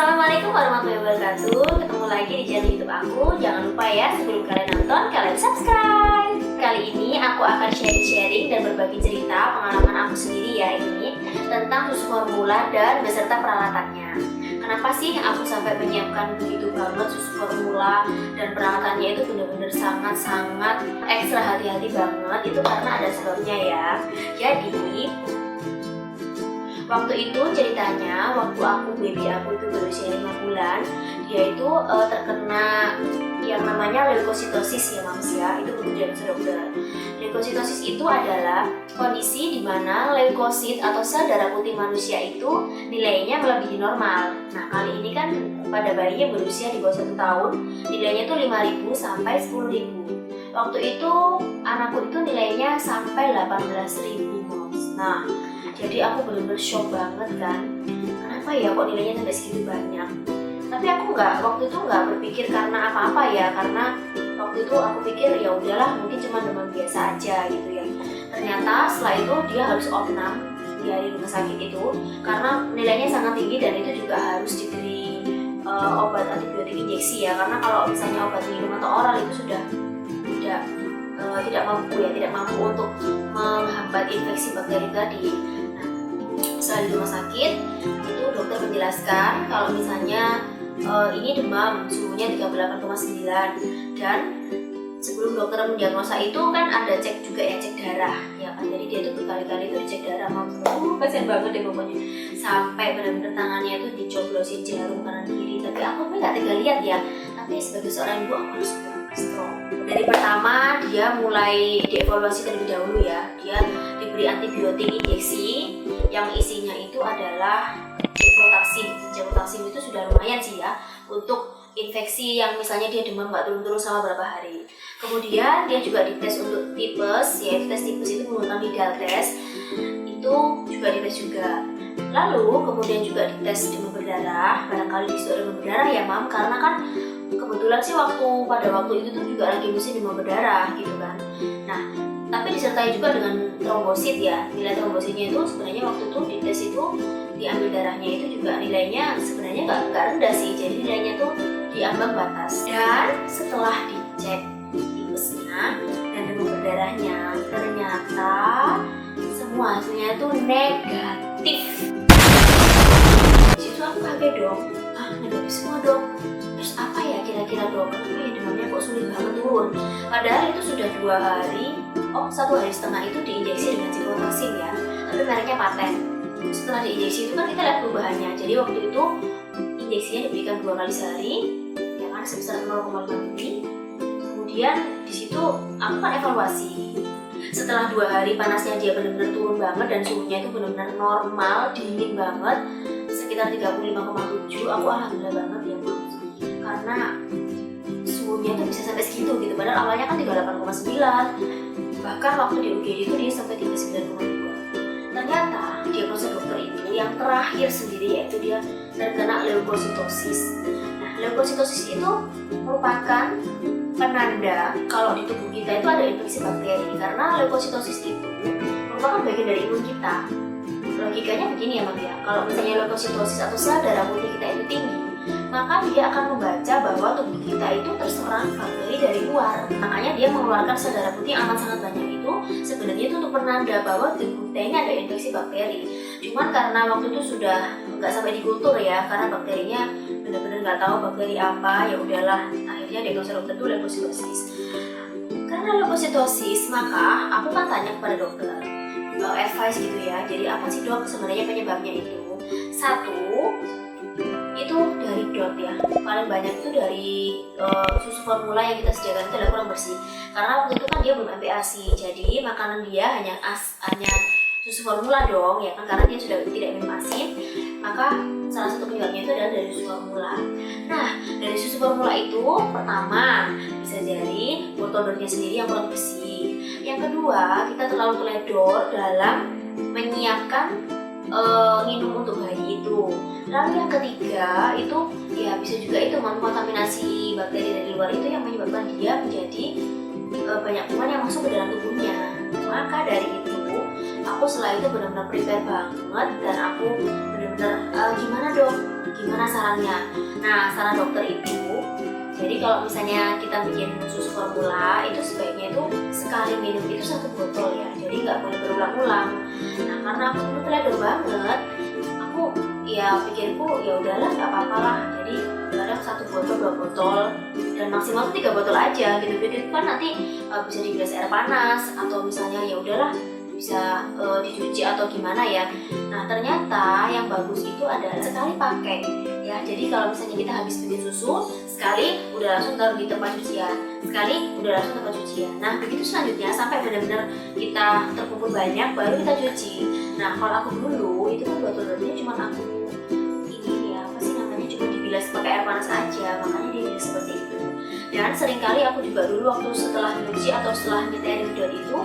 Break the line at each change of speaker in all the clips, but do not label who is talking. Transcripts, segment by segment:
Assalamualaikum warahmatullahi wabarakatuh. Ketemu lagi di channel YouTube aku. Jangan lupa ya, sebelum kalian nonton, kalian subscribe. Kali ini aku akan sharing-sharing dan berbagi cerita pengalaman aku sendiri ya ini tentang susu formula dan beserta peralatannya. Kenapa sih aku sampai menyiapkan begitu banget susu formula dan peralatannya itu benar-benar sangat-sangat ekstra hati-hati banget. Itu karena ada sebabnya ya. Jadi waktu itu ceritanya, waktu baby aku itu berusia 5 bulan, dia itu terkena yang namanya leukositosis ya Mams ya, itu perlu diagnosa dokter. Leukositosis itu adalah kondisi di mana leukosit atau sel darah putih manusia itu nilainya melebihi normal. Nah kali ini kan pada bayi yang berusia di bawah 1 tahun, nilainya itu 5.000 sampai 10.000. Waktu itu anakku itu nilainya sampai 18.000 Mams. Nah jadi aku benar-benar shock banget kan, kenapa ya kok nilainya sampai segitu banyak. Tapi aku waktu itu nggak berpikir karena apa-apa ya, karena waktu itu aku pikir ya udahlah mungkin cuma demam biasa aja gitu ya. Ternyata setelah itu dia harus opnam di rumah sakit itu karena nilainya sangat tinggi dan itu juga harus diberi obat antibiotik injeksi ya, karena kalau misalnya obat minum atau oral itu sudah tidak mampu untuk menghambat infeksi bakteri tadi. Setelah di rumah sakit itu dokter menjelaskan kalau misalnya ini demam suhunya 38,9 dan sebelum dokter mendiagnosa itu kan ada cek juga ya, cek darah ya kan. Jadi dia itu berkali-kali itu dicek darah, kasihan banget deh pokoknya, sampai benar-benar tangannya itu dicoblosin jarum kanan kiri. Tapi aku nggak tega lihat ya, tapi sebagai seorang ibu aku harus strong. Dari pertama dia mulai dievaluasi terlebih dahulu ya, dia diberi antibiotik injeksi yang isinya itu adalah cefotaxime itu sudah lumayan sih ya untuk infeksi yang misalnya dia demam nggak turun-turun selama berapa hari. Kemudian dia juga dites untuk tipes, yaitu tes tipes itu menggunakan Widal test, itu juga dites juga. Lalu kemudian juga dites demam berdarah, barangkali di situ ada demam berdarah ya Mam, karena kan kebetulan sih pada waktu itu tuh juga lagi musim demam berdarah gitu kan. Nah tapi disertai juga dengan trombosit ya, nilai trombositnya itu sebenarnya waktu itu di tes itu diambil darahnya itu juga nilainya sebenarnya nggak rendah sih, jadi nilainya tuh di ambang batas. Dan setelah dicek tipesnya dan demam berdarahnya, ternyata semua hasilnya itu negatif. Situ aku kaget dong, negatif semua dong. Terus apa ya kira-kira dok, kenapa ya demamnya kok sulit banget turun? Padahal itu sudah 2 hari, 1 hari setengah itu diinjeksi dengan cefotaxime ya, tapi mereknya paten. Setelah diinjeksi itu kan kita lihat perubahannya. Jadi waktu itu injeksinya diberikan 2 kali sehari, ya kan sebesar 0,5 mili. Kemudian di situ aku kan evaluasi. Setelah 2 hari panasnya dia benar-benar turun banget dan suhunya itu benar-benar normal, dingin banget, sekitar 35,7. Aku alhamdulillah banget ya Mam, karena suhunya tuh bisa sampai segitu gitu. Padahal awalnya kan 38,9, bahkan waktu di UGD itu dia sampai 39,2. Ternyata diagnosa dokter itu yang terakhir sendiri yaitu dia terkena leukositosis. Nah leukositosis itu merupakan penanda kalau di tubuh kita itu ada infeksi bakteri, karena leukositosis itu merupakan bagian dari imun kita. Logikanya begini ya Mam ya, kalau misalnya leukositosis atau sel darah putih kita itu tinggi, maka dia akan membaca bahwa tubuh kita itu terserang bakteri dari luar. Makanya dia mengeluarkan sel darah putih yang amat sangat banyak itu sebenarnya itu untuk penanda bahwa tubuh kita ini ada infeksi bakteri. Cuman karena waktu itu sudah nggak sampai dikultur ya, karena bakterinya benar-benar nggak tahu bakteri apa, ya udahlah akhirnya diagnosa dokter itu leukositosis. Karena leukositosis maka aku kan tanya kepada dokter advice gitu ya, jadi apa sih dok sebenarnya penyebabnya itu? Satu itu dari DOT ya, paling banyak itu dari susu formula yang kita sediakan itu adalah kurang bersih, karena waktu itu kan dia belum MPASI, jadi makanan dia hanya susu formula dong ya kan, karena dia sudah tidak minum ASI, maka salah satu penyebabnya itu adalah dari susu formula. Nah dari susu formula itu pertama bisa jadi botol dotnya sendiri yang kurang bersih, yang kedua kita terlalu teledor dalam menyiapkan minum untuk bayi itu. Lalu yang ketiga itu ya bisa juga itu kontaminasi bakteri dari luar itu yang menyebabkan dia menjadi banyak kuman yang masuk ke dalam tubuhnya. Maka dari itu aku setelah itu benar-benar prepare banget dan aku benar-benar gimana dok, gimana sarannya? Nah, saran dokter itu, jadi kalau misalnya kita bikin susu formula itu sebaiknya itu sekali minum itu 1 botol ya, jadi nggak boleh berulang-ulang. Nah, karena aku dulu teledor banget, aku ya pikirku ya udahlah nggak apa-apa lah, jadi kadang 1 botol 2 botol dan maksimal 3 botol aja gitu. Pikirku kan nanti bisa dibilas air panas atau misalnya ya udahlah bisa dicuci atau gimana ya. Nah, ternyata yang bagus itu adalah sekali pakai ya. Jadi kalau misalnya kita habis bikin susu, sekali udah langsung taruh di tempat cucian, sekali udah langsung tempat cucian. Nah, begitu selanjutnya sampai benar-benar kita terkumpul banyak baru kita cuci. Nah, kalau aku dulu itu kan botol-botolnya cuma aku ini ya, apa sih namanya, cuma dibilas pakai air panas aja, makanya dia bilas seperti itu. Dan seringkali aku juga dulu waktu setelah nyuci atau setelah nyetirin dot itu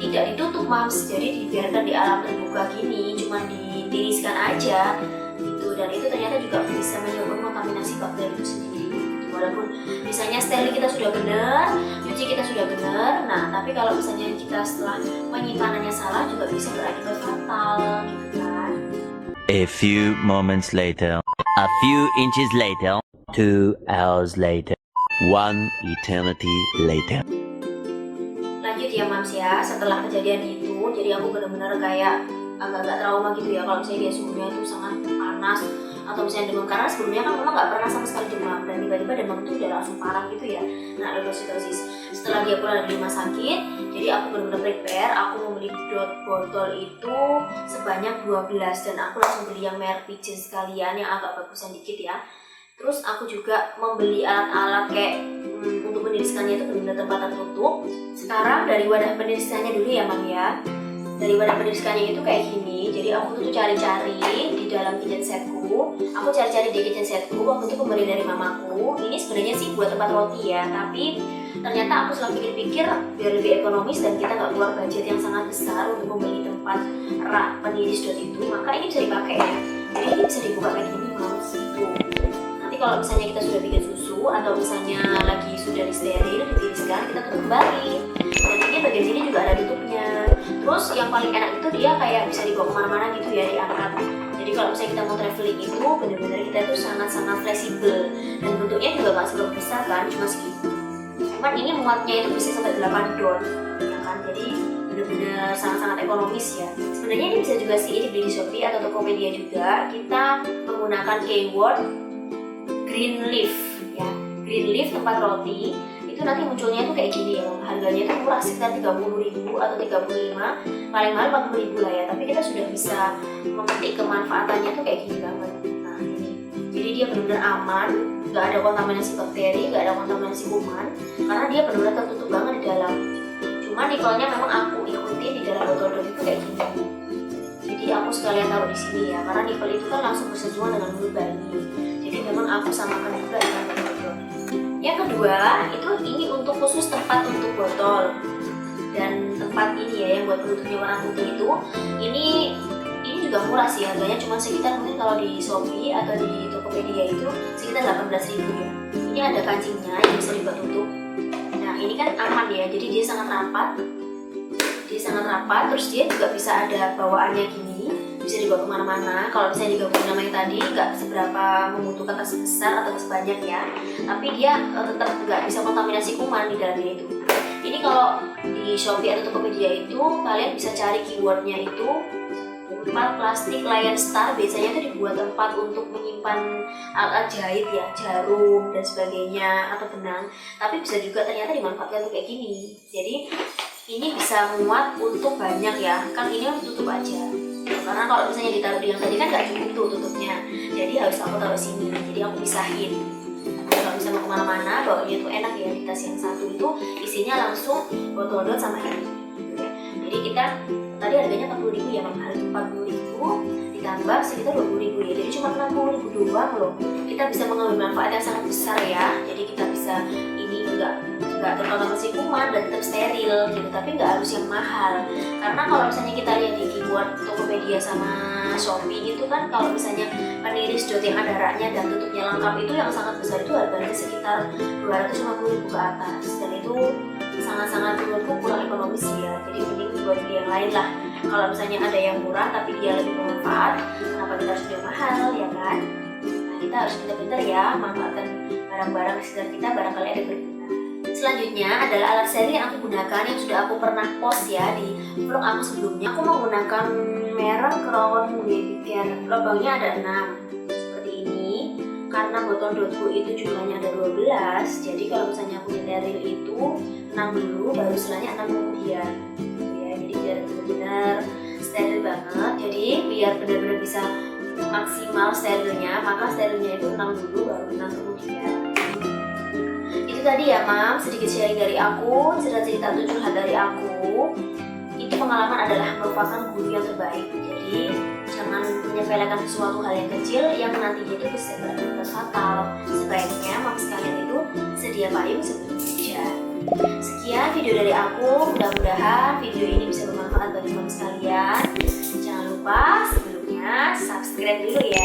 tidak ditutup mams, jadi dibiarkan di alam terbuka gini, cuma ditiriskan aja gitu. Dan itu ternyata juga bisa menyebabkan kontaminasi bakteri itu sendiri gitu. Walaupun misalnya steril kita sudah benar, cuci kita sudah benar, nah tapi kalau misalnya kita setelah penyimpanannya salah juga bisa berakibat fatal gitu kan.
A few moments later, a few inches later, 2 hours later, 1 eternity later.
Lanjut ya mams ya, setelah kejadian itu jadi aku benar-benar kayak agak-agak trauma gitu ya kalau misalnya dia suhunya itu sangat panas atau misalnya demam, karena sebelumnya kan memang nggak pernah sama sekali demam dan tiba-tiba demam itu udah langsung parah gitu ya. Nah, leukosidrosis setelah dia pulang dari rumah sakit, jadi aku benar-benar prepare, aku membeli dot botol itu sebanyak 12 dan aku langsung beli yang merek Pigeon sekalian yang agak bagusan dikit ya. Terus aku juga membeli alat-alat kayak untuk meniriskannya itu benar-benar tempat tertutup. Sekarang dari wadah peniriskannya dulu ya mam ya. Dari wadah peniriskannya itu kayak gini. Jadi aku tuh cari-cari di dalam kitchen setku. Aku cari-cari di kitchen setku. Waktu itu pemberian dari mamaku. Ini sebenarnya sih buat tempat roti ya. Tapi ternyata aku setelah pikir-pikir biar lebih ekonomis dan kita nggak keluar budget yang sangat besar untuk membeli tempat rak peniris dot itu, maka ini bisa dipakai ya. Jadi ini bisa dibuka kayak gini mam. Kalau misalnya kita sudah bikin susu atau misalnya lagi sudah disteril, ditiriskan, kita tutup kembali. Dan ini bagian sini juga ada tutupnya. Terus yang paling enak itu dia kayak bisa dibawa kemana-mana gitu ya, diangkat. Jadi kalau misalnya kita mau traveling itu benar-benar kita itu sangat-sangat fleksibel dan bentuknya juga nggak terlalu besar kan, cuma segitu. Cuman ini muatnya itu bisa sampai 8 dot, ya kan? Jadi benar-benar sangat-sangat ekonomis ya. Sebenarnya ini bisa juga sih dibeli di Shopee atau Tokopedia juga. Kita menggunakan keyword green leaf ya, green leaf tempat roti itu nanti munculnya tuh kayak gini ya, harganya tuh murah sekitar 30.000 atau 35, paling mahal 40.000 lah ya, tapi kita sudah bisa memetik kemanfaatannya tuh kayak gini banget. Nah ini, jadi dia benar-benar aman, nggak ada kontaminasi bakteri, nggak ada kontaminasi kuman, karena dia benar-benar tertutup banget di dalam. Cuma nikelnya memang aku ikutin di dalam botol itu kayak gini. Jadi aku sekalian taruh di sini ya, karena nikel itu kan langsung bersentuhan dengan mulut bayi. Jadi memang aku samakan juga dengan botol. Yang kedua itu ini untuk khusus tempat untuk botol dan tempat ini ya yang buat penutupnya warna putih itu. Ini juga murah sih, harganya cuma sekitar mungkin kalau di Shopee atau di Tokopedia itu sekitar 18.000 ya. Ini ada kancingnya yang bisa dibuat tutup. Nah ini kan aman ya, jadi dia sangat rapat. Terus dia juga bisa ada bawaannya gini, bisa dibawa kemana-mana. Kalau misalnya digabung sama yang tadi nggak seberapa membutuhkan tas besar atau tas banyak ya, tapi dia tetap nggak bisa kontaminasi kuman di dalamnya itu. Ini kalau di Shopee atau Tokopedia itu kalian bisa cari keywordnya itu tempat plastik Lion Star, biasanya itu dibuat tempat untuk menyimpan alat jahit ya, jarum dan sebagainya atau benang, tapi bisa juga ternyata dimanfaatkan untuk kayak gini. Jadi ini bisa muat untuk banyak ya, kan ini harus tutup aja karena kalau misalnya ditaruh di yang tadi kan nggak cukup tuh tutupnya, jadi harus aku taruh sini, jadi aku pisahin. Kalau bisa mau kemana-mana bawanya tuh enak ya, di tas yang satu itu isinya langsung botol dot sama ini gitu ya. Jadi kita tadi harganya 40.000 ya, mahal 40.000 ditambah sekitar 20.000 ya, jadi cuma 60.000 doang loh. Kita bisa mengambil manfaat yang sangat besar ya, jadi kita bisa ini nggak terkontaminasi kuman dan tetap steril gitu, tapi nggak harus yang mahal. Karena kalau misalnya kita lihat di keyword Tokopedia sama Shopee itu kan, kalau misalnya peniris dot yang ada raknya dan tutupnya lengkap itu yang sangat besar itu harganya sekitar 250.000 ke atas, dan itu sangat-sangat menurutku kurang ekonomis ya. Jadi mending buat beli yang lain lah. Kalau misalnya ada yang murah tapi dia lebih bermanfaat, kenapa kita harus beli yang mahal ya kan? Nah kita harus pintar-pintar ya manfaatkan barang-barang di sekitar kita, barangkali ada berguna. Selanjutnya adalah alat steril yang aku gunakan, yang sudah aku pernah post ya di vlog aku sebelumnya. Aku menggunakan merek Crown Baby Care. Lubangnya ada 6 seperti ini. Karena botol dotku itu jumlahnya ada 12, jadi kalau misalnya aku steril itu 6 dulu, baru setelahnya 6 kemudian ya, jadi biar benar-benar steril banget. Jadi biar benar-benar bisa maksimal sterilnya, maka sterilnya itu 6 dulu, baru 6 kemudian. Itu tadi ya mam, sedikit sharing dari aku, cerita-cerita atau curhat dari aku. Itu pengalaman adalah merupakan guru yang terbaik. Jadi jangan menyepelekan sesuatu hal yang kecil yang nantinya itu bisa berakibat fatal. Sebaiknya mam sekalian itu sedia payung sebelum hujan. Sekian video dari aku, mudah-mudahan video ini bisa bermanfaat bagi mam sekalian. Jangan lupa sebelumnya subscribe dulu ya.